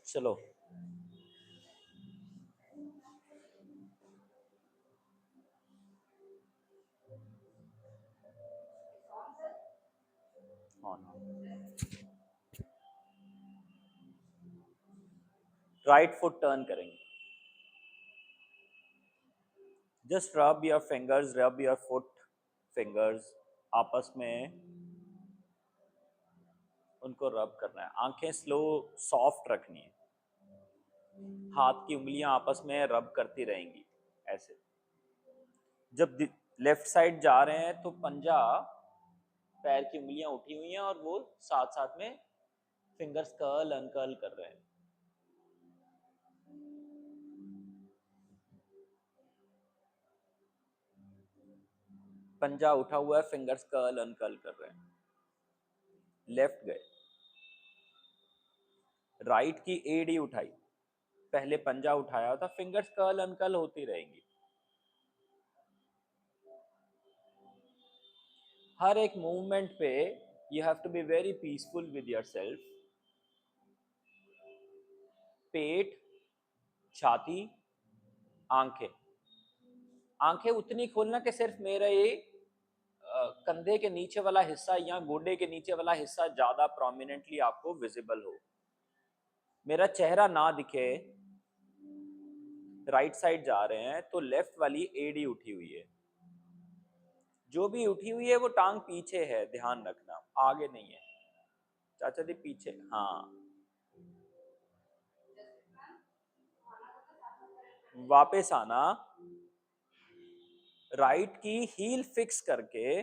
चलो right foot turn करेंगे। Just rub your fingers, rub your foot fingers, आपस में उनको रब करना है। आंखें स्लो सॉफ्ट रखनी है, हाथ की उंगलियां आपस में रब करती रहेंगी ऐसे। जब लेफ्ट साइड जा रहे हैं तो पंजा, पैर की उंगलियां उठी हुई हैं और वो साथ साथ में फिंगर्स कर्ल अनकर्ल कर रहे हैं। पंजा उठा हुआ है, फिंगर्स कर्ल अनकर्ल कर रहे हैं। लेफ्ट गए, राइट की एडी उठाई, पहले पंजा उठाया था, फिंगर्स कर्ल अनकर्ल होती रहेंगी। हर एक मूवमेंट पे you have to be very peaceful with yourself. पेट, छाती, आंखें, आंखें उतनी खोलना कि सिर्फ मेरा ये कंधे के नीचे वाला हिस्सा या गोडे के नीचे वाला हिस्सा ज्यादा प्रोमिनेंटली आपको विजिबल हो, मेरा चेहरा ना दिखे। राइट साइड जा रहे हैं तो लेफ्ट वाली एडी उठी हुई है, जो भी उठी हुई है वो टांग पीछे है, ध्यान रखना, आगे नहीं है। चाचा जी पीछे, हाँ। वापस आना, राइट की हील फिक्स करके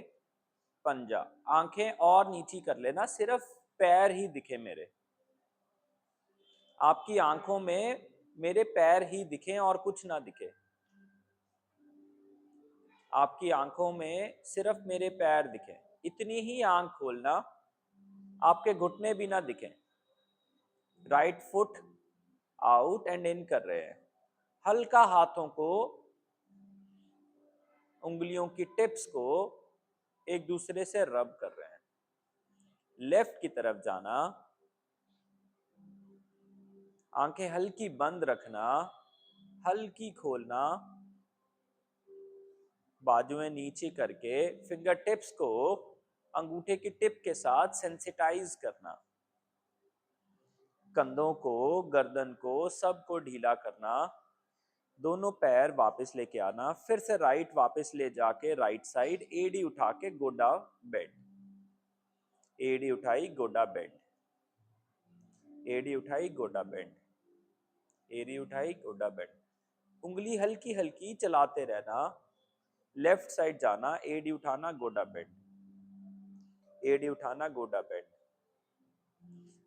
पंजा, आंखें और नीची कर लेना, सिर्फ पैर ही दिखे मेरे, आपकी आंखों में मेरे पैर ही दिखें और कुछ ना दिखे। आपकी आंखों में सिर्फ मेरे पैर दिखें, इतनी ही आंख खोलना, आपके घुटने भी ना दिखें। Right foot out and in कर रहे हैं, हल्का हाथों को, उंगलियों की टिप्स को एक दूसरे से रब कर रहे हैं। लेफ्ट की तरफ जाना, आंखें हल्की बंद रखना, हल्की खोलना, बाजुएं नीचे करके फिंगर टिप्स को अंगूठे की टिप के साथ सेंसिटाइज करना, कंधों को, गर्दन को, सबको ढीला करना। दोनों पैर वापस लेके आना, फिर से राइट वापस ले जाके राइट साइड, एडी उठा के गोडा बेंड, एडी उठाई गोडा बेंड, एडी उठाई गोडा बेंड, एडी उठाई गोडा बेंड। उंगली हल्की हल्की चलाते रहना, लेफ्ट साइड जाना, एडी उठाना गोडा बेंड, एडी उठाना गोडा बेंड।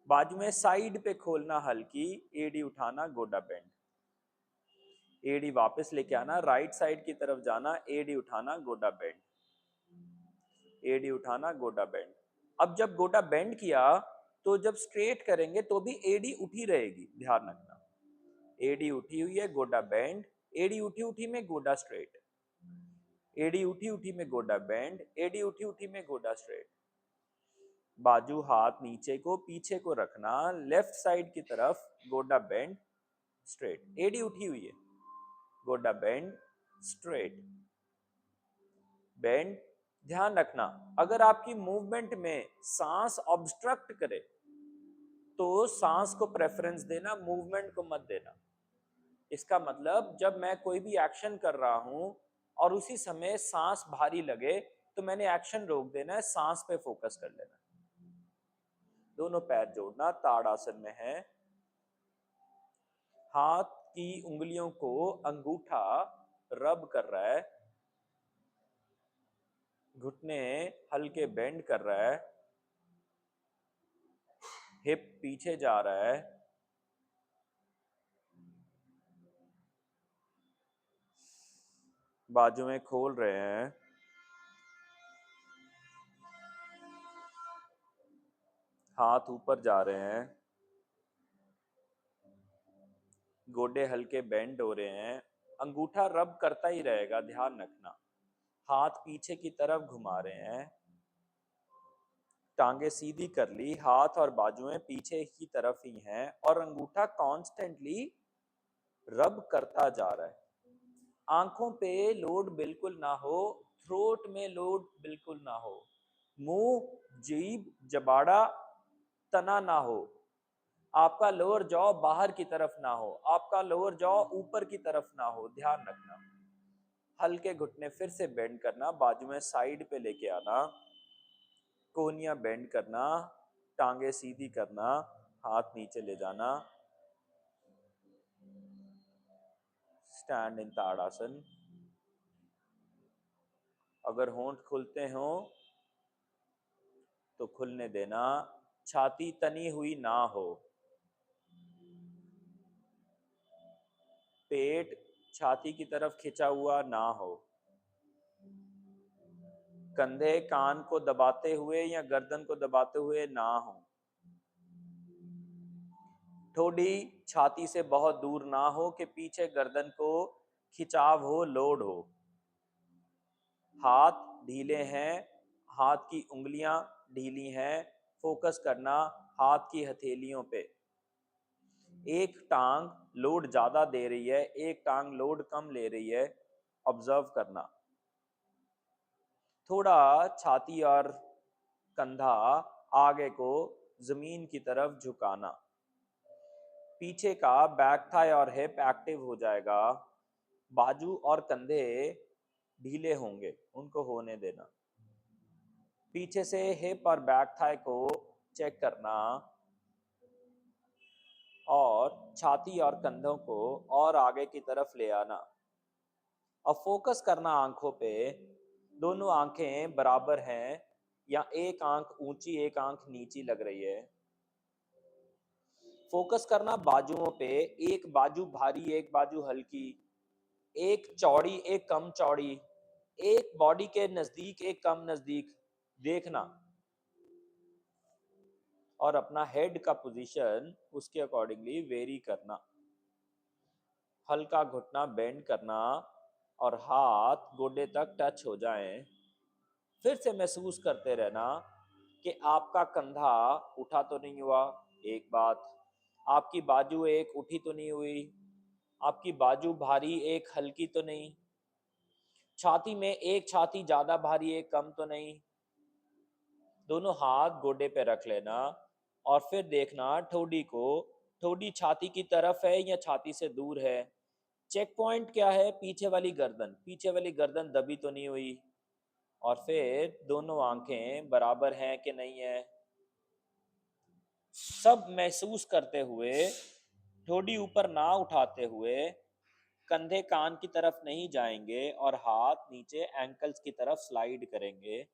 बाजू में साइड पे खोलना हल्की, एडी उठाना गोडा बेंड, एडी वापस लेके आना, राइट साइड की तरफ जाना, एडी उठाना गोडा बेंड, एडी उठाना गोडा बेंड। अब जब गोडा बेंड किया तो जब स्ट्रेट करेंगे तो भी एडी उठी रहेगी, ध्यान रखना। एडी उठी हुई है, गोडा बेंड, एडी उठी उठी में गोडा स्ट्रेट, एडी उठी उठी में गोडा बेंड, एडी उठी उठी में गोडा स्ट्रेट। बाजू हाथ नीचे को पीछे को रखना, लेफ्ट साइड की तरफ गोडा बेंड स्ट्रेट, एडी उठी हुई है, गोडा बेंड स्ट्रेट, बेंड। ध्यान रखना, अगर आपकी मूवमेंट में सांस ऑब्स्ट्रक्ट करे तो सांस को प्रेफरेंस देना, मूवमेंट को मत देना। इसका मतलब जब मैं कोई भी एक्शन कर रहा हूं और उसी समय सांस भारी लगे तो मैंने एक्शन रोक देना है, सांस पे फोकस कर लेना। दोनों पैर जोड़ना, ताड़ासन में है, हाथ की उंगलियों को अंगूठा रब कर रहा है, घुटने हल्के बेंड कर रहा है, हिप पीछे जा रहा है, बाजुएं खोल रहे हैं, हाथ ऊपर जा रहे हैं, गोडे हल्के बेंड हो रहे हैं, अंगूठा रब करता ही रहेगा, ध्यान रखना। हाथ पीछे की तरफ घुमा रहे हैं, टांगे सीधी कर ली, हाथ और बाजुएं पीछे की तरफ ही हैं और अंगूठा कॉन्स्टेंटली रब करता जा रहा है। आंखों पे लोड बिल्कुल ना हो, थ्रोट में लोड बिल्कुल ना हो, मुंह, जीभ, जबाड़ा तना ना हो, आपका लोअर जॉ बाहर की तरफ ना हो, आपका लोअर जॉ ऊपर की तरफ ना हो, ध्यान रखना। हल्के घुटने फिर से बेंड करना, बाजू में साइड पे लेके आना, कोहनियां बेंड करना, टांगे सीधी करना, हाथ नीचे ले जाना, स्टैंड इन ताड़ासन। अगर होंठ खुलते हो तो खुलने देना, छाती तनी हुई ना हो, पेट छाती की तरफ खिंचा हुआ ना हो, कंधे कान को दबाते हुए या गर्दन को दबाते हुए ना हो, ठोडी छाती से बहुत दूर ना हो कि पीछे गर्दन को खिंचाव हो, लोड हो, हाथ ढीले हैं, हाथ की उंगलियां ढीली हैं, फोकस करना हाथ की हथेलियों पे। एक टांग लोड ज्यादा दे रही है, एक टांग लोड कम ले रही है, ऑब्जर्व करना। थोड़ा छाती और कंधा आगे को जमीन की तरफ झुकाना, पीछे का बैक थाई और हिप एक्टिव हो जाएगा, बाजू और कंधे ढीले होंगे, उनको होने देना। पीछे से हिप और बैक थाई को चेक करना और छाती और कंधों को और आगे की तरफ ले आना। अब फोकस करना आंखों पे, दोनों आंखें बराबर हैं या एक आंख ऊंची एक आंख नीची लग रही है। फोकस करना बाजुओं पे, एक बाजू भारी एक बाजू हल्की, एक चौड़ी एक कम चौड़ी, एक बॉडी के नजदीक एक कम नजदीक, देखना। और अपना हेड का पोजीशन उसके अकॉर्डिंगली वेरी करना। हल्का घुटना बेंड करना और हाथ गोडे तक टच हो जाएं। फिर से महसूस करते रहना कि आपका कंधा उठा तो नहीं हुआ, एक बात, आपकी बाजू एक उठी तो नहीं हुई, आपकी बाजू भारी एक हल्की तो नहीं, छाती में एक छाती ज्यादा भारी एक कम तो नहीं। दोनों हाथ गोडे पे रख लेना और फिर देखना ठोडी को, ठोडी छाती की तरफ है या छाती से दूर है। चेक पॉइंट क्या है, पीछे वाली गर्दन, पीछे वाली गर्दन दबी तो नहीं हुई। और फिर दोनों आंखें बराबर हैं कि नहीं है, सब महसूस करते हुए, ठोडी ऊपर ना उठाते हुए, कंधे कान की तरफ नहीं जाएंगे और हाथ नीचे एंकल्स की तरफ स्लाइड करेंगे।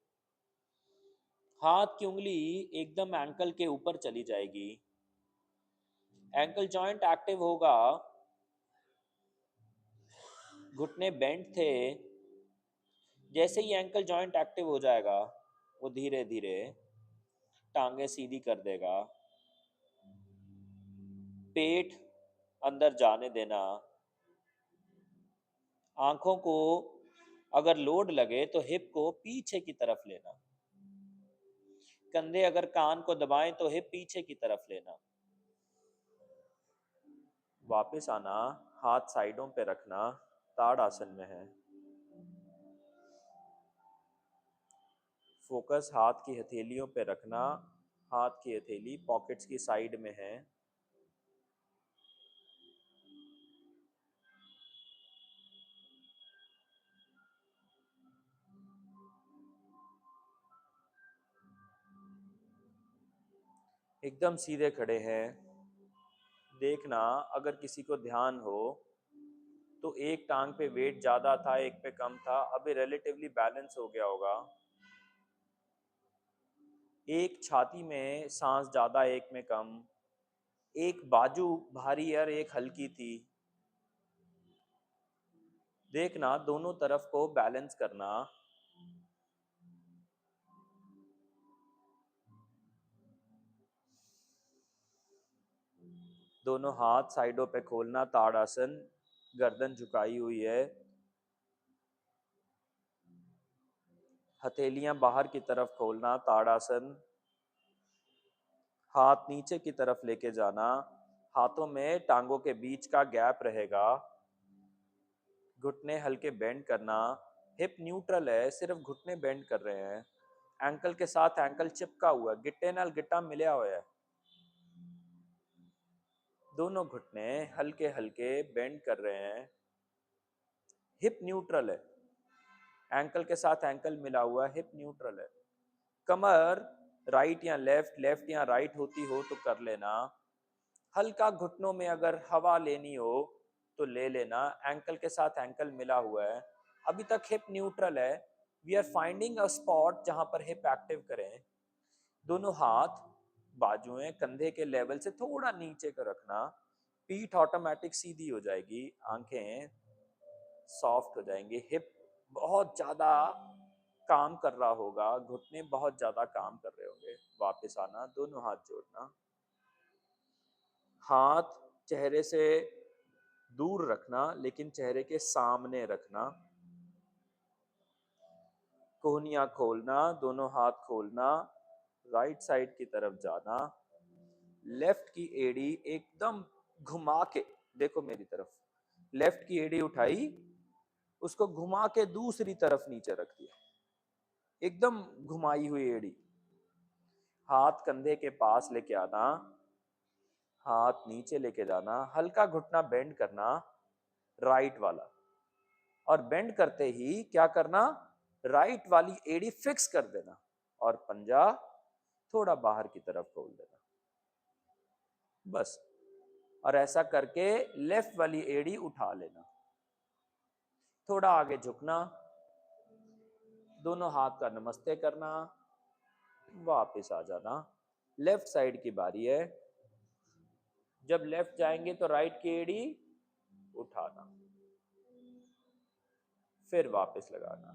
हाथ की उंगली एकदम एंकल के ऊपर चली जाएगी, एंकल जॉइंट एक्टिव होगा, घुटने बेंड थे। जैसे ही एंकल जॉइंट एक्टिव हो जाएगा वो धीरे धीरे टांगे सीधी कर देगा, पेट अंदर जाने देना, आंखों को अगर लोड लगे तो हिप को पीछे की तरफ लेना, कंधे अगर कान को दबाएं तो हिप पीछे की तरफ लेना। वापस आना, हाथ साइडों पे रखना, ताड़ आसन में है। फोकस हाथ की हथेलियों पे रखना, हाथ की हथेली पॉकेट्स की साइड में है। एकदम सीधे खड़े हैं। देखना अगर किसी को ध्यान हो तो एक टांग पे वेट ज्यादा था एक पे कम था, अभी रिलेटिवली बैलेंस हो गया होगा। एक छाती में सांस ज्यादा एक में कम, एक बाजू भारी और एक हल्की थी। देखना दोनों तरफ को बैलेंस करना। दोनों हाथ साइडों पे खोलना, ताड़ासन, गर्दन झुकाई हुई है, हथेलियां बाहर की तरफ खोलना, ताड़ासन, हाथ नीचे की तरफ लेके जाना, हाथों में टांगों के बीच का गैप रहेगा, घुटने हल्के बेंड करना, हिप न्यूट्रल है, सिर्फ घुटने बेंड कर रहे हैं, एंकल के साथ एंकल चिपका हुआ है, गिट्टे नाल गिट्टा मिलया हुआ है, दोनों घुटने हल्के हल्के बेंड कर रहे हैं, हिप न्यूट्रल है, एंकल के साथ एंकल मिला हुआ है, हिप न्यूट्रल है, कमर राइट या लेफ्ट, लेफ्ट या राइट होती हो तो कर लेना, हल्का घुटनों में अगर हवा लेनी हो तो ले लेना, एंकल के साथ एंकल मिला हुआ है, अभी तक हिप न्यूट्रल है, we are finding a spot जहां पर हिप एक्टिव करें, दोनों हाथ बाजुएं कंधे के लेवल से थोड़ा नीचे का रखना, पीठ ऑटोमेटिक सीधी हो जाएगी, आंखें सॉफ्ट हो जाएंगी, हिप बहुत ज्यादा काम कर रहा होगा, घुटने बहुत ज्यादा काम कर रहे होंगे, वापस आना, दोनों हाथ जोड़ना, हाथ चेहरे से दूर रखना लेकिन चेहरे के सामने रखना, कोहनियां खोलना, दोनों हाथ खोलना, राइट साइड की तरफ जाना, लेफ्ट की एड़ी एकदम घुमा के, देखो मेरी तरफ, लेफ्ट की एड़ी उठाई, उसको घुमा के दूसरी तरफ नीचे रख दिया, एकदम घुमाई हुई एड़ी, हाथ कंधे के पास लेके आना, हाथ नीचे लेके जाना, हल्का घुटना बेंड करना, राइट वाला, और बेंड करते ही क्या करना, राइट वाली एड़ी फिक्स कर देना और पंजा थोड़ा बाहर की तरफ खोल देना, बस, और ऐसा करके लेफ्ट वाली एड़ी उठा लेना, थोड़ा आगे झुकना, दोनों हाथ का नमस्ते करना, वापस आ जाना, लेफ्ट साइड की बारी है, जब लेफ्ट जाएंगे तो राइट की एड़ी उठाना, फिर वापस लगाना,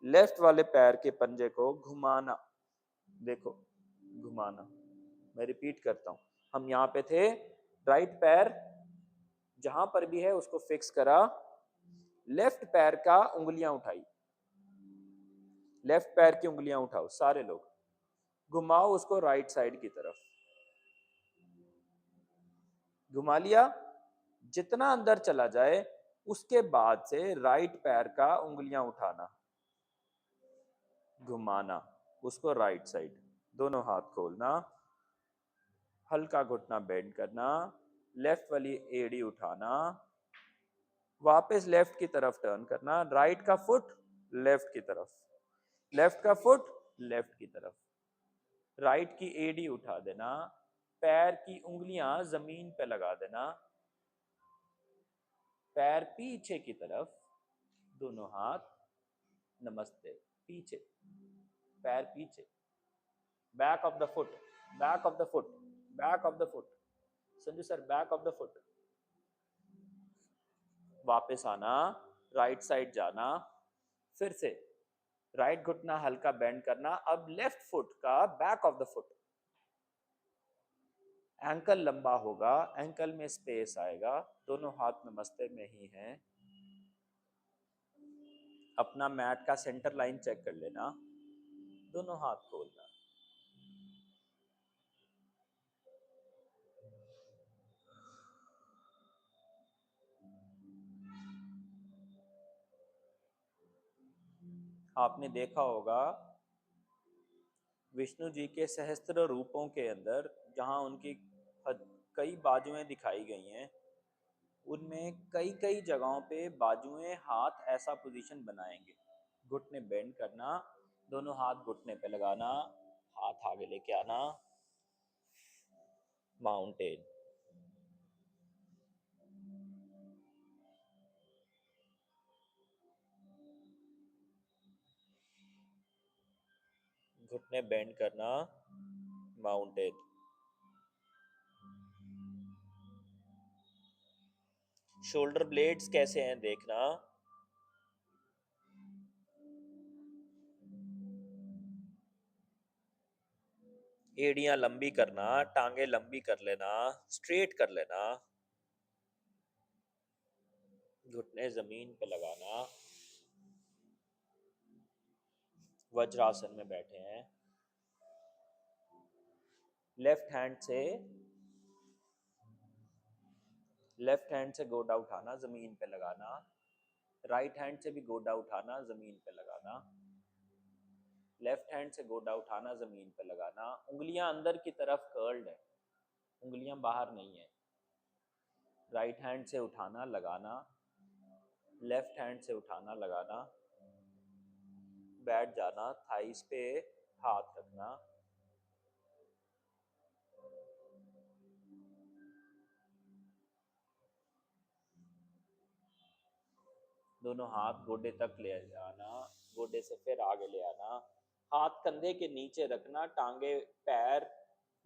लेफ्ट वाले पैर के पंजे को घुमाना, देखो घुमाना, मैं रिपीट करता हूं, हम यहां पे थे, राइट पैर जहां पर भी है उसको फिक्स करा, लेफ्ट पैर का उंगलियां उठाई, लेफ्ट पैर की उंगलियां उठाओ सारे लोग, घुमाओ उसको राइट साइड की तरफ, घुमा लिया, जितना अंदर चला जाए उसके बाद से राइट पैर का उंगलियां उठाना, घुमाना उसको राइट साइड, दोनों हाथ खोलना, हल्का घुटना बेंड करना, लेफ्ट वाली एड़ी उठाना, वापस लेफ्ट की तरफ टर्न करना, राइट का फुट लेफ्ट की तरफ, लेफ्ट का फुट लेफ्ट की तरफ, राइट की एड़ी उठा देना, पैर की उंगलियां जमीन पे लगा देना, पैर पीछे की तरफ, दोनों हाथ नमस्ते, पीछे, पैर पीछे, back of the foot, back of the foot, back of the foot, Sanju sir back of the foot, वापस आना, राइट साइड जाना, फिर से राइट घुटना हल्का बेंड करना, अब लेफ्ट फुट का back of the foot, ankle लंबा होगा, एंकल में स्पेस आएगा, दोनों हाथ नमस्ते में ही हैं, अपना मैट का सेंटर लाइन चेक कर लेना, दोनों हाथ खोलना, आपने देखा होगा विष्णु जी के सहस्त्र रूपों के अंदर जहां उनकी कई बाजुएं दिखाई गई हैं, उनमें कई कई जगहों पे बाजुएं हाथ ऐसा पोजीशन बनाएंगे, घुटने बेंड करना, दोनों हाथ घुटने पे लगाना, हाथ आगे लेके आना, माउंटेन, घुटने बेंड करना, माउंटेन, शोल्डर ब्लेड्स कैसे हैं देखना। एड़ियां लंबी करना, टांगे लंबी कर लेना, स्ट्रेट कर लेना, घुटने जमीन पे लगाना, वज्रासन में बैठे हैं। लेफ्ट हैंड से गोडा उठाना, जमीन पे लगाना। राइट हैंड से भी गोडा उठाना, जमीन पे लगाना। लेफ्ट हैंड से गोडा उठाना, जमीन पे लगाना। उंगलियां अंदर की तरफ कर्ल्ड है, उंगलियां बाहर नहीं है। राइट हैंड से उठाना, लगाना। लेफ्ट हैंड से उठाना, लगाना। बैठ जाना, थाइस पे हाथ रखना। दोनों हाथ गोडे तक ले जाना, गोडे से फिर आगे ले आना। हाथ कंधे के नीचे रखना, टांगे पैर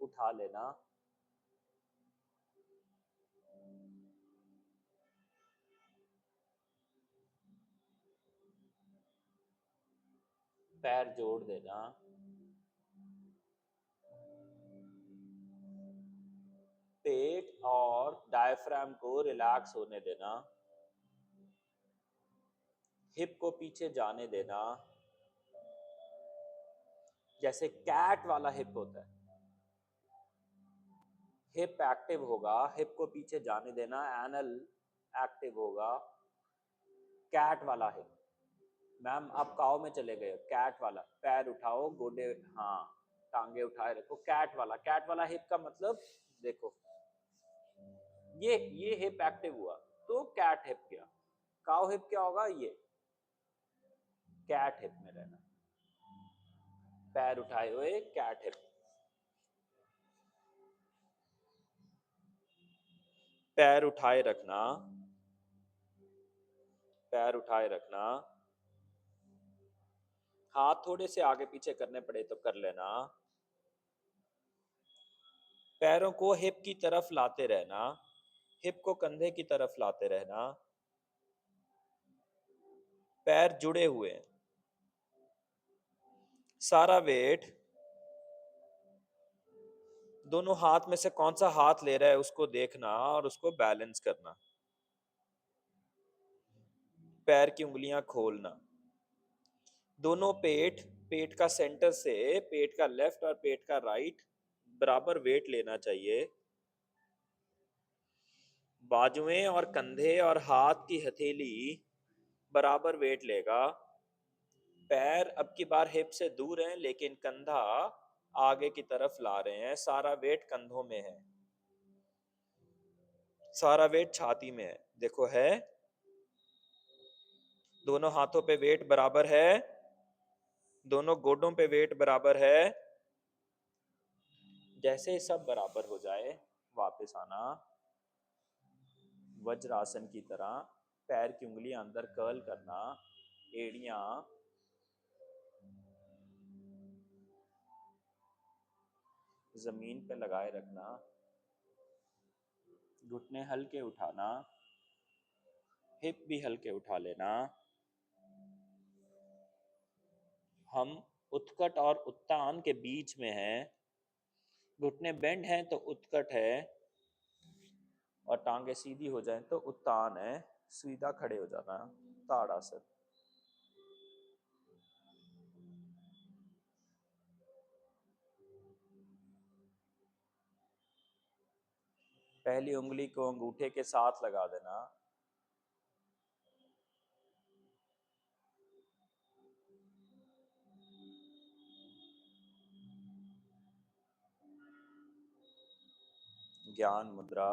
उठा लेना। पैर जोड़ देना। पेट और डायफ्राम को रिलैक्स होने देना। हिप को पीछे जाने देना, जैसे कैट वाला हिप होता है। हिप एक्टिव होगा, हिप को पीछे जाने देना। एनल एक्टिव होगा, कैट वाला हिप। मैम आप काव में चले गए, कैट वाला। पैर उठाओ, गोडे, हाँ, टांगे उठाए रखो। कैट वाला हिप का मतलब देखो, ये हिप एक्टिव हुआ तो कैट हिप क्या। काव हिप क्या होगा, ये कैट हिप में रहना। पैर उठाए हुए कैट हिप। पैर उठाए रखना, पैर उठाए रखना। हाथ थोड़े से आगे पीछे करने पड़े तो कर लेना। पैरों को हिप की तरफ लाते रहना, हिप को कंधे की तरफ लाते रहना। पैर जुड़े हुए हैं, सारा वेट दोनों हाथ में से कौन सा हाथ ले रहा है उसको देखना और उसको बैलेंस करना। पैर की उंगलियां खोलना। दोनों पेट, पेट का सेंटर से पेट का लेफ्ट और पेट का राइट बराबर वेट लेना चाहिए। बाजुएं और कंधे और हाथ की हथेली बराबर वेट लेगा। पैर अब की बार हिप से दूर हैं लेकिन कंधा आगे की तरफ ला रहे हैं, सारा वेट कंधों में है, सारा वेट छाती में है। देखो है, दोनों हाथों पे वेट बराबर है, दोनों गोडों पे वेट बराबर है। जैसे सब बराबर हो जाए वापस आना, वज्रासन की तरह। पैर की उंगलियां अंदर कर्ल करना, एड़ियां जमीन पे लगाए रखना, घुटने हल्के उठाना, हिप भी हल्के उठा लेना। हम उत्कट और उत्तान के बीच में हैं। घुटने बेंड हैं तो उत्कट है, और टांगे सीधी हो जाएं तो उत्तान है। सीधा खड़े हो जाना, ताड़ासन। पहली उंगली को अंगूठे के साथ लगा देना। ज्ञान मुद्रा।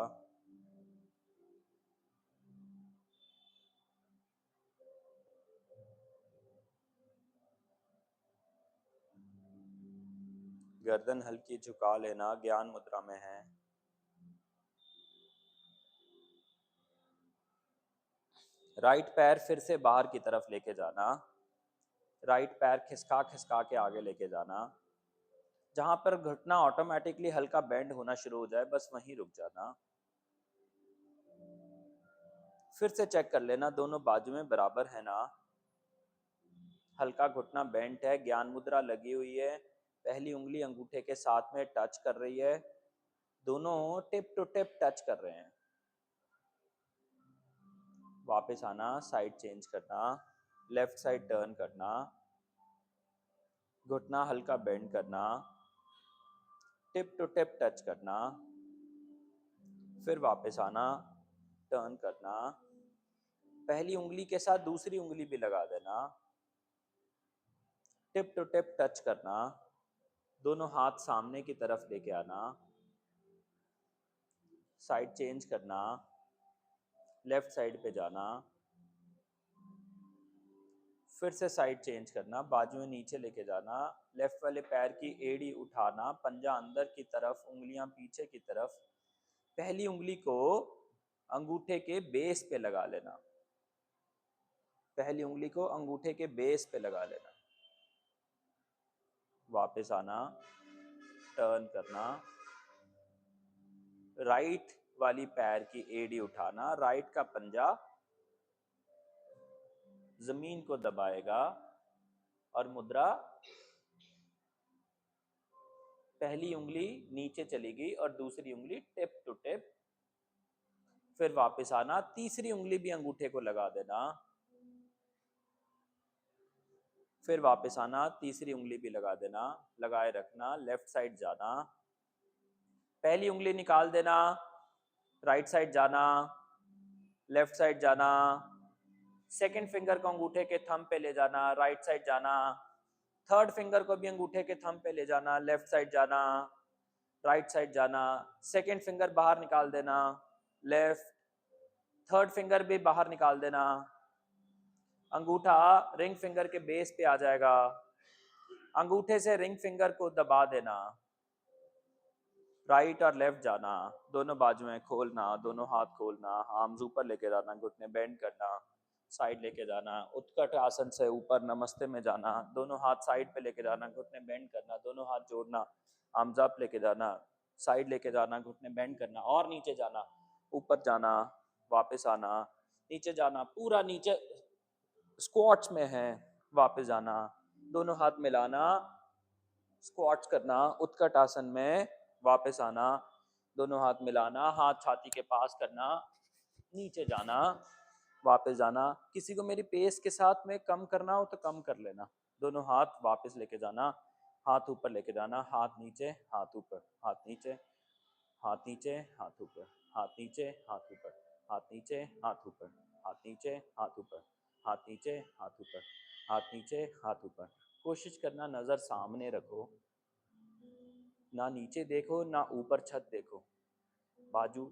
गर्दन हल्की झुका लेना, ज्ञान मुद्रा में है। राइट पैर फिर से बाहर की तरफ लेके जाना, राइट पैर खिसका खिसका के आगे लेके जाना। जहां पर घुटना ऑटोमेटिकली हल्का बेंड होना शुरू हो जाए बस वहीं रुक जाना। फिर से चेक कर लेना दोनों बाजुएं बराबर है ना। हल्का घुटना बेंट है, ज्ञान मुद्रा लगी हुई है, पहली उंगली अंगूठे के साथ में टच कर रही है, दोनों टिप टू टिप टच कर रहे हैं। वापस आना, साइड चेंज करना, लेफ्ट साइड टर्न करना, घुटना हल्का बेंड करना, टिप टू टिप टच करना, फिर वापस आना, टर्न करना, पहली उंगली के साथ दूसरी उंगली भी लगा देना, टिप टू टिप टच करना, दोनों हाथ सामने की तरफ लेके आना, साइड चेंज करना, लेफ्ट साइड पे जाना, फिर से साइड चेंज करना, बाजुएं नीचे लेके जाना, लेफ्ट वाले पैर की एड़ी उठाना, पंजा अंदर की तरफ, उंगलियां पीछे की तरफ, पहली उंगली को अंगूठे के बेस पे लगा लेना, पहली उंगली को अंगूठे के बेस पे लगा लेना, वापस आना, टर्न करना, राइट वाली पैर की एड़ी उठाना, राइट का पंजा जमीन को दबाएगा और मुद्रा पहली उंगली नीचे चलेगी और दूसरी उंगली टिप टू टिप, फिर वापस आना, तीसरी उंगली भी अंगूठे को लगा देना, फिर वापस आना, तीसरी उंगली भी लगा देना, लगाए रखना, लेफ्ट साइड जाना, पहली उंगली निकाल देना, राइट साइड जाना, लेफ्ट साइड जाना, सेकंड फिंगर को अंगूठे के थंब पे ले जाना, राइट साइड जाना, थर्ड फिंगर को भी अंगूठे के थंब पे ले जाना, लेफ्ट साइड जाना, राइट साइड जाना, सेकंड फिंगर बाहर निकाल देना, लेफ्ट, थर्ड फिंगर भी बाहर निकाल देना, अंगूठा रिंग फिंगर के बेस पे आ जाएगा, अंगूठे से रिंग फिंगर को दबा देना, राइट और लेफ्ट जाना, दोनों बाजुएं खोलना, दोनों हाथ खोलना, आर्म्स ऊपर लेके जाना, घुटने बेंड करना, साइड लेके जाना, उत्कट आसन से ऊपर नमस्ते में जाना, दोनों हाथ साइड पे लेके जाना, घुटने बेंड करना, दोनों हाथ जोड़ना, आर्म्स अप लेके जाना, साइड लेके जाना, घुटने बेंड करना और नीचे जाना, ऊपर जाना, वापस आना, नीचे जाना, पूरा नीचे स्क्वाट्स में है, वापस जाना, दोनों हाथ मिलाना, स्क्वाट्स करना, उत्कट आसन में, वापस आना, दोनों हाथ मिलाना, हाथ छाती के पास करना, नीचे जाना, वापस जाना। किसी को मेरी पेस के साथ में कम करना हो तो कम कर लेना, दोनों हाथ वापस लेके जाना, हाथ ऊपर लेके जाना, हाथ नीचे, हाथ ऊपर, हाथ नीचे, हाथ नीचे, हाथ ऊपर, हाथ नीचे, हाथ ऊपर, हाथ नीचे, हाथ ऊपर, हाथ नीचे, हाथ ऊपर, हाथ नीचे, हाथ ऊपर, हाथ नीचे, हाथ ऊपर। कोशिश करना नजर सामने रखो, ना नीचे देखो ना ऊपर छत देखो, बाजू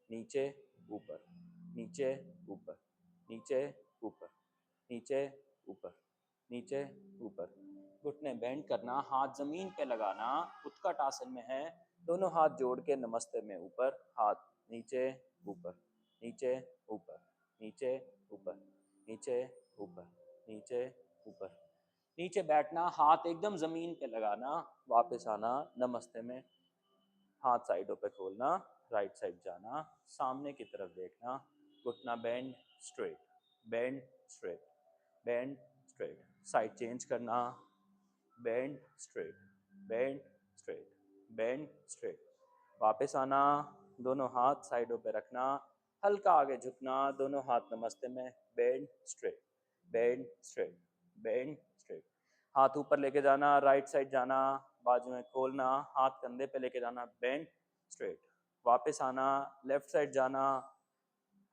नीचे ऊपर, नीचे ऊपर, नीचे ऊपर, नीचे ऊपर, नीचे ऊपर, घुटने बेंड करना, हाथ जमीन पे लगाना, उत्कट आसन में है, दोनों हाथ जोड़ के नमस्ते में ऊपर, हाथ नीचे ऊपर, नीचे ऊपर, नीचे ऊपर, नीचे ऊपर, नीचे ऊपर, नीचे बैठना, हाथ एकदम जमीन पे लगाना, वापस आना, नमस्ते में, हाथ साइडों पे खोलना, राइट साइड जाना, सामने की तरफ देखना, घुटना bend straight, bend straight, bend straight, side change करना, bend straight, bend straight, bend straight, वापस आना, दोनों हाथ साइडों पे रखना, हल्का आगे झुकना, दोनों हाथ नमस्ते में, bend straight, bend straight, bend straight, हाथ ऊपर लेके जाना, राइट साइड जाना, बाजू में खोलना, हाथ कंधे पे लेके जाना, बेंड स्ट्रेट, वापस आना, लेफ्ट साइड जाना,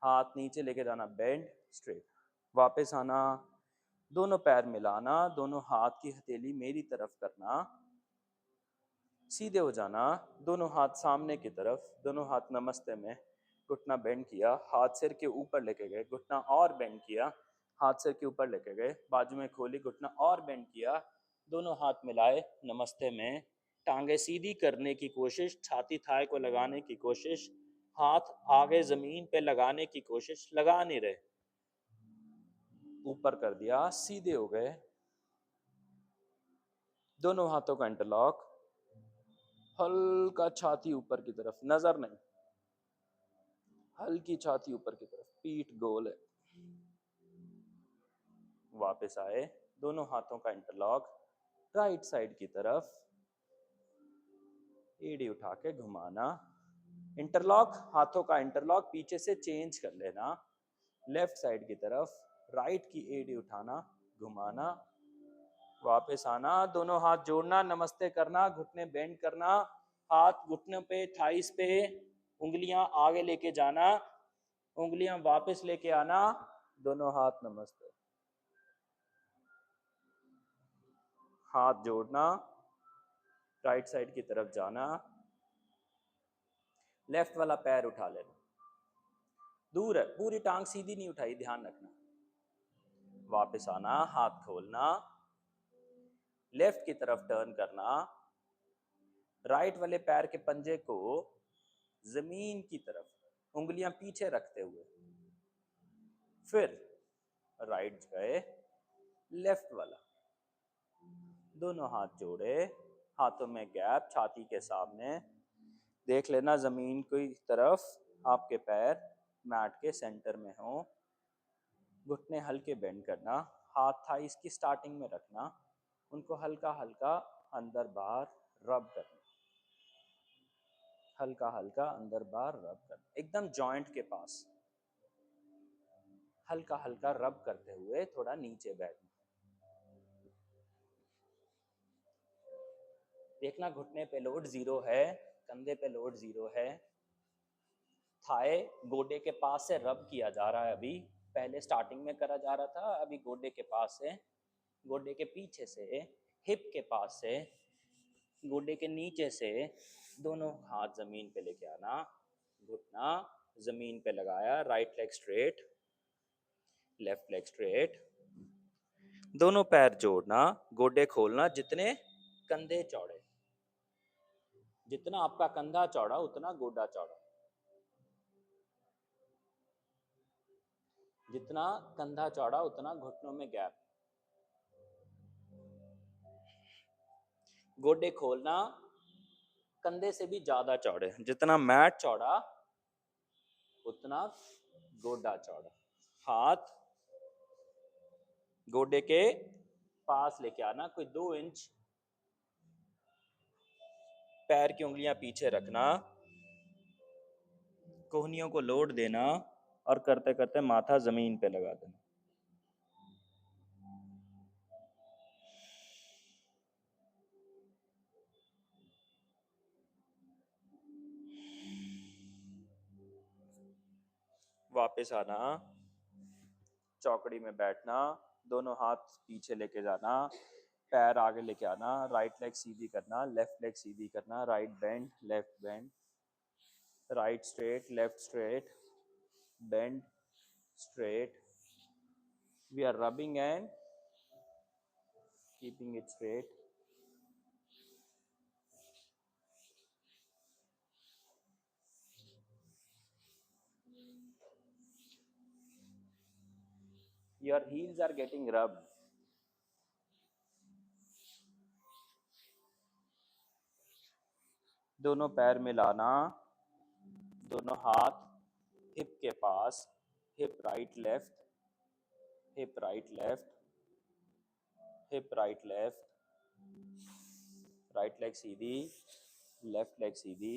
हाथ नीचे लेके जाना, बेंड स्ट्रेट, वापस आना, दोनों पैर मिलाना, दोनों हाथ की हथेली मेरी तरफ करना, सीधे हो जाना, दोनों हाथ सामने की तरफ, दोनों हाथ नमस्ते में, घुटना बेंड किया, हाथ सिर के ऊपर लेके गए, घुटना और बेंड किया, हाथ सिर के ऊपर लेके गए, बाजू में खोली, घुटना और बेंड किया, दोनों हाथ मिलाए नमस्ते में, टांगे सीधी करने की कोशिश, छाती थाई को लगाने की कोशिश, हाथ आगे जमीन पे लगाने की कोशिश, लगा नहीं रहे, ऊपर कर दिया, सीधे हो गए, दोनों हाथों का इंटरलॉक, हल्का छाती ऊपर की तरफ, नजर नहीं, हल्की छाती ऊपर की तरफ, पीठ गोल है, वापस आए, दोनों हाथों का इंटरलॉक राइट साइड की तरफ, एडी उठा के घुमाना, इंटरलॉक हाथों का इंटरलॉक पीछे से चेंज कर लेना, लेफ्ट साइड की तरफ, राइट की एडी उठाना, घुमाना, वापस आना, दोनों हाथ जोड़ना, नमस्ते करना, घुटने बेंड करना, हाथ घुटनों पे, थाइस पे, उंगलियां आगे लेके जाना, उंगलियां वापस लेके आना, दोनों हाथ नमस्ते, हाथ जोड़ना, राइट साइड की तरफ जाना, लेफ्ट वाला पैर उठा लेना, दूर है, पूरी टांग सीधी नहीं उठाई, ध्यान रखना, वापस आना, हाथ खोलना, लेफ्ट की तरफ टर्न करना, राइट वाले पैर के पंजे को जमीन की तरफ उंगलियां पीछे रखते हुए, फिर राइट गए, लेफ्ट वाला, दोनों हाथ जोड़े, हाथों में गैप, छाती के सामने, देख लेना जमीन की तरफ, आपके पैर मैट के सेंटर में हो, घुटने हल्के बेंड करना, हाथ थाइस की स्टार्टिंग में रखना, उनको हल्का हल्का अंदर बाहर रब करना, हल्का हल्का अंदर बाहर रब करना, एकदम जॉइंट के पास हल्का हल्का रब करते हुए थोड़ा नीचे बैठना, देखना घुटने पे लोड जीरो है, कंधे पे लोड जीरो है, थाए गोडे के पास से रब किया जा रहा है, अभी पहले स्टार्टिंग में करा जा रहा था, अभी गोडे के पास से, गोडे के पीछे से, हिप के पास से, गोडे के नीचे से, दोनों हाथ जमीन पे लेके आना, घुटना जमीन पे लगाया, right leg straight, left leg straight, दोनों पैर जोड़ना, गोडे खोलना, जितने कंधे चौड़े, जितना आपका कंधा चौड़ा उतना गोडा चौड़ा, जितना कंधा चौड़ा उतना घुटनों में गैप, गोडे खोलना, कंधे से भी ज्यादा चौड़े, जितना मैट चौड़ा उतना गोडा चौड़ा, हाथ गोडे के पास लेके आना, कोई 2 इंच, पैर की उंगलियां पीछे रखना, कोहनियों को लोड देना, और करते करते माथा जमीन पे लगा देना, वापस आना, चौकड़ी में बैठना, दोनों हाथ पीछे लेके जाना, पैर आगे लेके आना, राइट लेग सीधी करना, लेफ्ट लेग सीधी करना, right bend, left bend, right straight, left straight, bend, straight, we are rubbing and keeping it straight, your heels are getting rubbed, दोनों पैर मिलाना, दोनों हाथ हिप के पास, hip right left, hip right left, hip right left, right leg सीधी, left leg सीधी,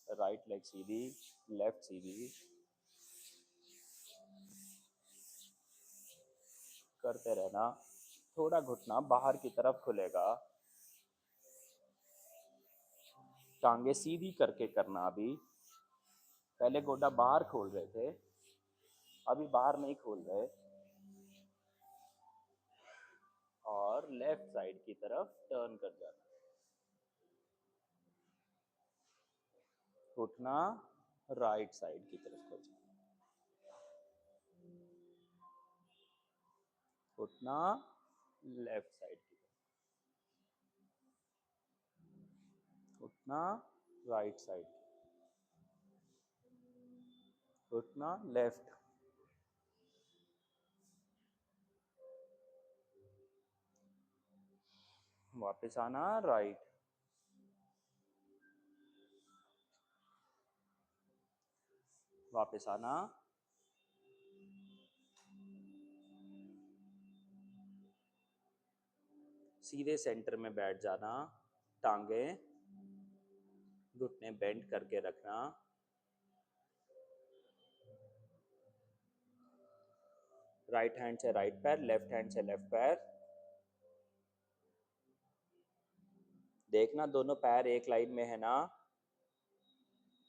right leg सीधी, लेफ्ट सीधी, करते रहना, थोड़ा घुटना बाहर की तरफ खुलेगा, टांगे सीधी करके करना, अभी पहले गोडा बाहर खोल रहे थे, अभी बाहर नहीं खोल रहे, और लेफ्ट साइड की तरफ टर्न कर जाना, उठना, राइट साइड की तरफ हो जाना, उठना, लेफ्ट साइड की तरफ, उठना, राइट साइड, उठना, लेफ्ट, वापस आना, राइट, वापस आना, सीधे सेंटर में बैठ जाना, टांगे घुटने बेंड करके रखना, राइट हैंड से राइट पैर, लेफ्ट हैंड से लेफ्ट पैर। देखना दोनों पैर एक लाइन में है ना,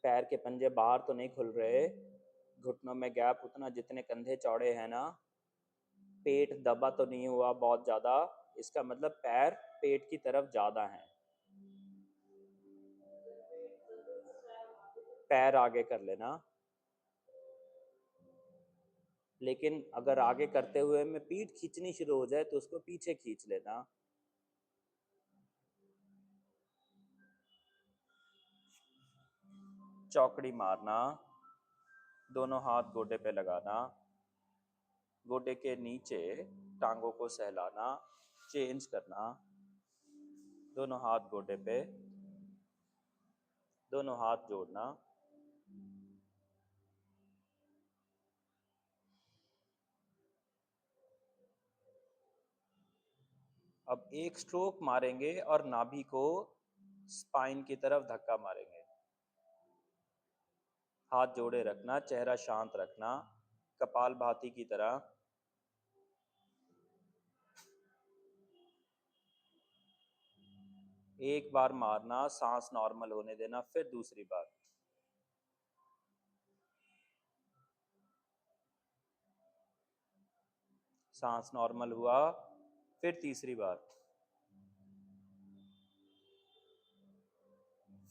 पैर के पंजे बाहर तो नहीं खुल रहे, घुटनों में गैप उतना जितने कंधे चौड़े हैं ना, पेट दबा तो नहीं हुआ बहुत ज़्यादा, इसका मतलब पैर पेट की तरफ ज़्यादा हैं। पैर आगे कर लेना, लेकिन अगर आगे करते हुए में पीठ खींचनी शुरू हो जाए तो उसको पीछे खींच लेना। चौकड़ी मारना, दोनों हाथ गोडे पे लगाना, गोडे के नीचे टांगों को सहलाना, चेंज करना, दोनों हाथ गोडे पे, दोनों हाथ जोड़ना। अब एक स्ट्रोक मारेंगे और नाभि को स्पाइन की तरफ धक्का मारेंगे। हाथ जोड़े रखना, चेहरा शांत रखना, कपालभाति की तरह। एक बार मारना, सांस नॉर्मल होने देना, फिर दूसरी बार। सांस नॉर्मल हुआ, फिर तीसरी बार,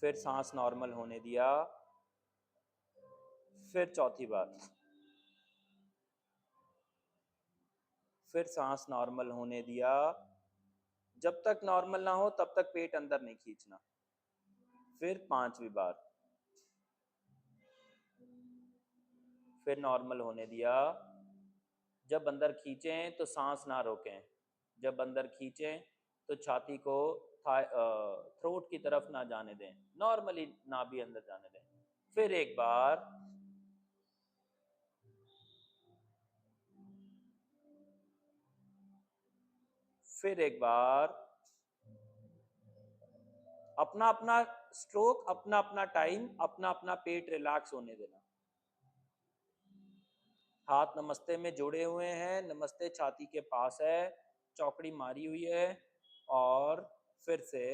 फिर सांस नॉर्मल होने दिया, फिर चौथी बार, फिर सांस नॉर्मल होने दिया। जब तक नॉर्मल ना हो तब तक पेट अंदर नहीं खींचना। फिर पांचवी बार, फिर नॉर्मल होने दिया। जब अंदर खींचें तो सांस ना रोकें, जब अंदर खींचें तो छाती को थ्रोट की तरफ ना जाने दें, नॉर्मली नाभि अंदर जाने दें। फिर एक बार, फिर एक बार। अपना अपना स्ट्रोक, अपना अपना टाइम, अपना अपना पेट रिलैक्स होने देना। हाथ नमस्ते में जुड़े हुए हैं, नमस्ते छाती के पास है, चौकड़ी मारी हुई है, और फिर से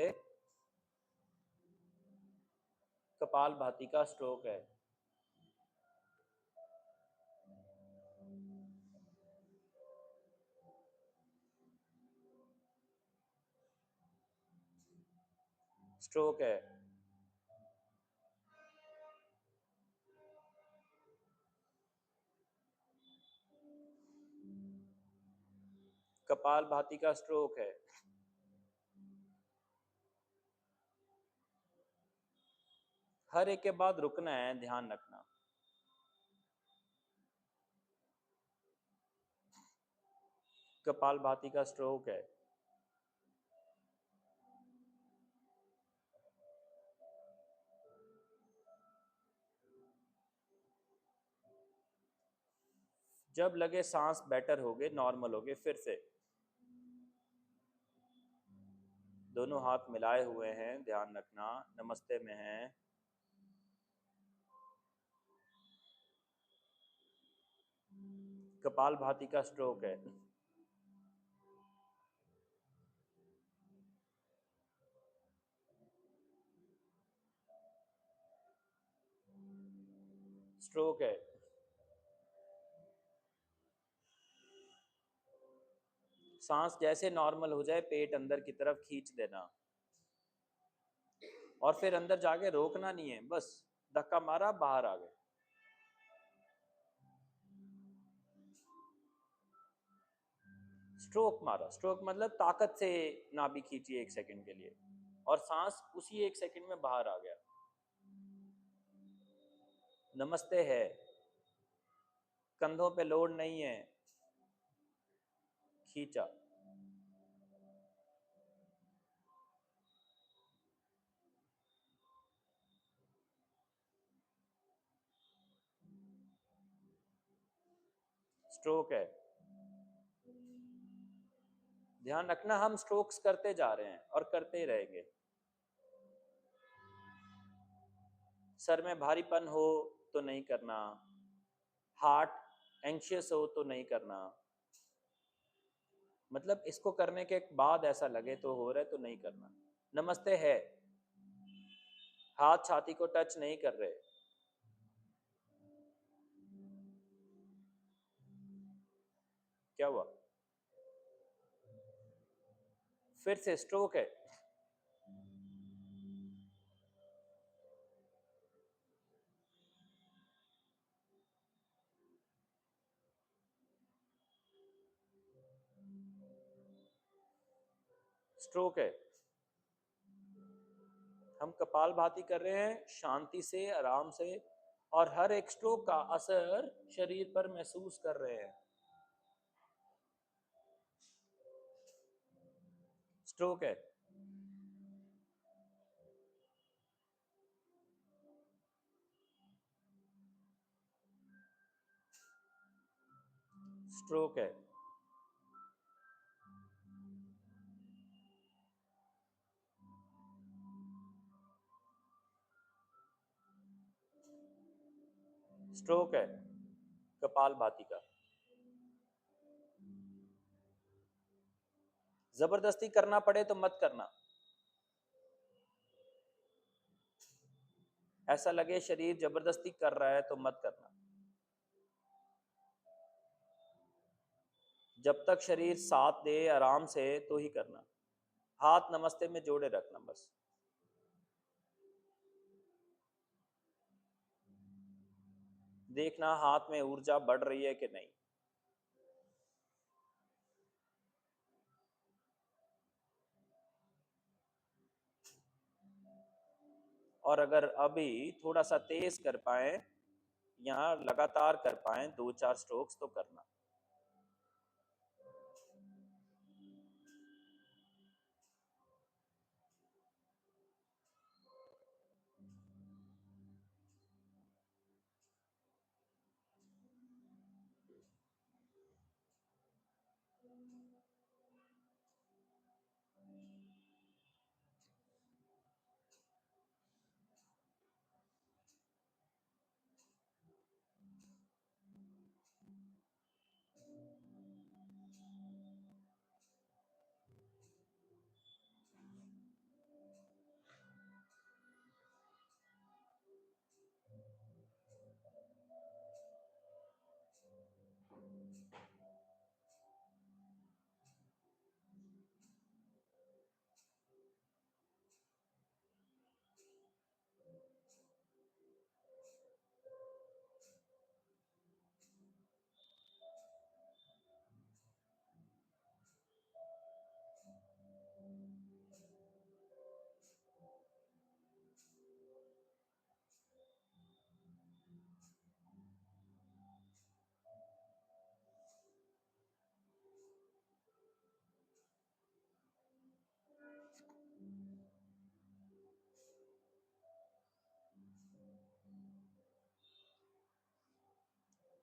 कपालभाति का स्ट्रोक है। स्ट्रोक है। कपालभाति का स्ट्रोक है। हर एक के बाद रुकना है, ध्यान रखना। कपालभाति का स्ट्रोक है। जब लगे सांस बेटर हो गए, नॉर्मल हो गए, फिर से दोनों हाथ मिलाए हुए हैं, ध्यान रखना, नमस्ते में हैं। कपालभाति का स्ट्रोक है। स्ट्रोक है। सांस जैसे नॉर्मल हो जाए पेट अंदर की तरफ खींच देना, और फिर अंदर जाके रोकना नहीं है, बस धक्का मारा बाहर आ गए। स्ट्रोक मारा, स्ट्रोक मतलब ताकत से नाभि खींची एक सेकंड के लिए, और सांस उसी एक सेकंड में बाहर आ गया। नमस्ते है, कंधों पे लोड नहीं है, खींचा। स्ट्रोक है। ध्यान रखना हम स्ट्रोक्स करते जा रहे हैं और करते ही रहेंगे। सर में भारीपन हो तो नहीं करना, हार्ट एंशियस हो तो नहीं करना, मतलब इसको करने के बाद ऐसा लगे तो हो रहा है तो नहीं करना। नमस्ते है, हाथ छाती को टच नहीं कर रहे। क्या हुआ? फिर से स्ट्रोक है। स्ट्रोक है। हम कपालभाति कर रहे हैं शांति से, आराम से, और हर एक स्ट्रोक का असर शरीर पर महसूस कर रहे हैं। स्ट्रोक है। स्ट्रोक है। स्ट्रोक है कपालभाति का। जबरदस्ती करना पड़े तो मत करना। ऐसा लगे शरीर जबरदस्ती कर रहा है तो मत करना। जब तक शरीर साथ दे आराम से तो ही करना। हाथ नमस्ते में जोड़े रखना बस। देखना हाथ में ऊर्जा बढ़ रही है कि नहीं। और अगर अभी थोड़ा सा तेज कर पाए या लगातार कर पाए 2-4 स्ट्रोक्स तो करना।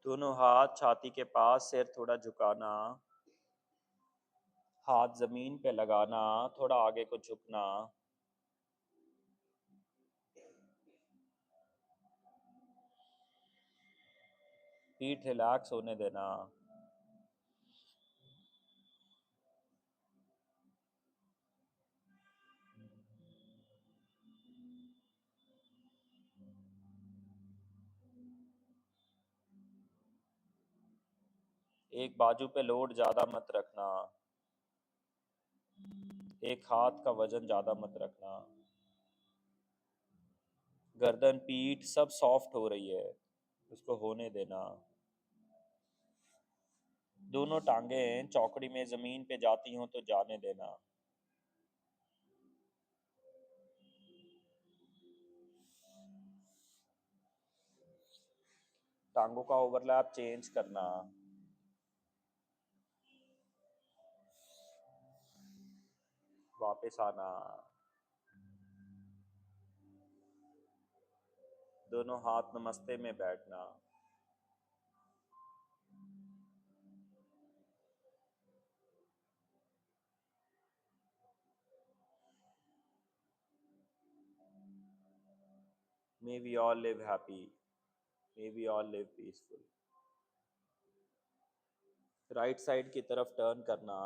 दोनों हाथ छाती के पास, सिर थोड़ा झुकाना, हाथ जमीन पे लगाना, थोड़ा आगे को झुकना। पीठ रिलैक्स होने देना। एक बाजू पे लोड ज्यादा मत रखना, एक हाथ का वजन ज्यादा मत रखना। गर्दन पीठ सब सॉफ्ट हो रही है, उसको होने देना। दोनों टांगें चौकड़ी में जमीन पे जाती हों तो जाने देना। टांगों का ओवरलैप चेंज करना। वापस आना। दोनों हाथ नमस्ते में बैठना। May we all live happy. May we all live peaceful. Right side की तरफ टर्न करना,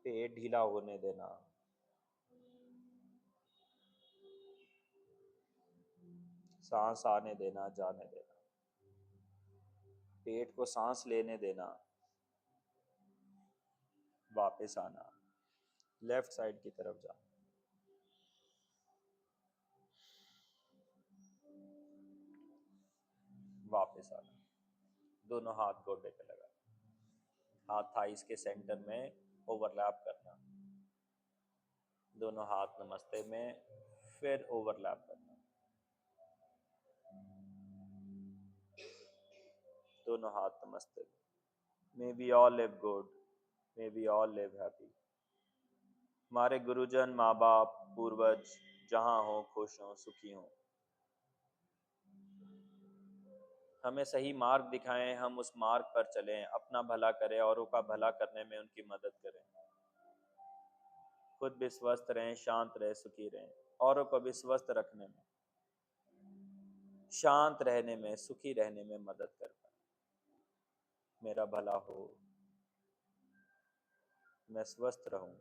पेट ढीला होने देना, सांस आने देना, जाने देना, पेट को सांस लेने देना, वापस आना, लेफ्ट साइड की तरफ जाना, वापस आना। दोनों हाथ गोडे पे लगा, हाथ थाइस के सेंटर में ओवरलैप करना, दोनों हाथ नमस्ते में, फिर ओवरलैप करना, दोनों हाथ नमस्ते में। May we all live good. May we all live happy. हमारे गुरुजन, माँ बाप, पूर्वज जहाँ हो, खुश हो, सुखी हो, हमें सही मार्ग दिखाएं, हम उस मार्ग पर चलें, अपना भला करें, औरों का भला करने में उनकी मदद करें, खुद भी स्वस्थ रहें, शांत रहें, सुखी रहें, औरों को भी स्वस्थ रखने में, शांत रहने में, सुखी रहने में मदद कर पाए। मेरा भला हो, मैं स्वस्थ रहूं,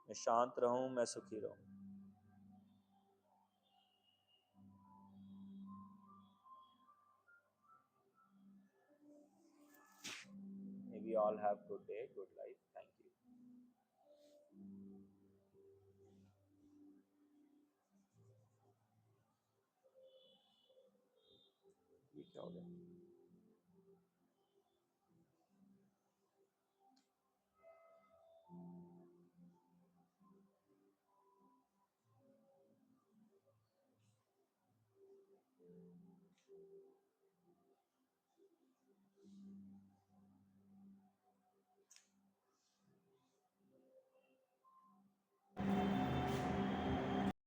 मैं शांत रहूं, मैं सुखी रहूं। May we all have good day, good life. Thank you. ये क्या हो गया?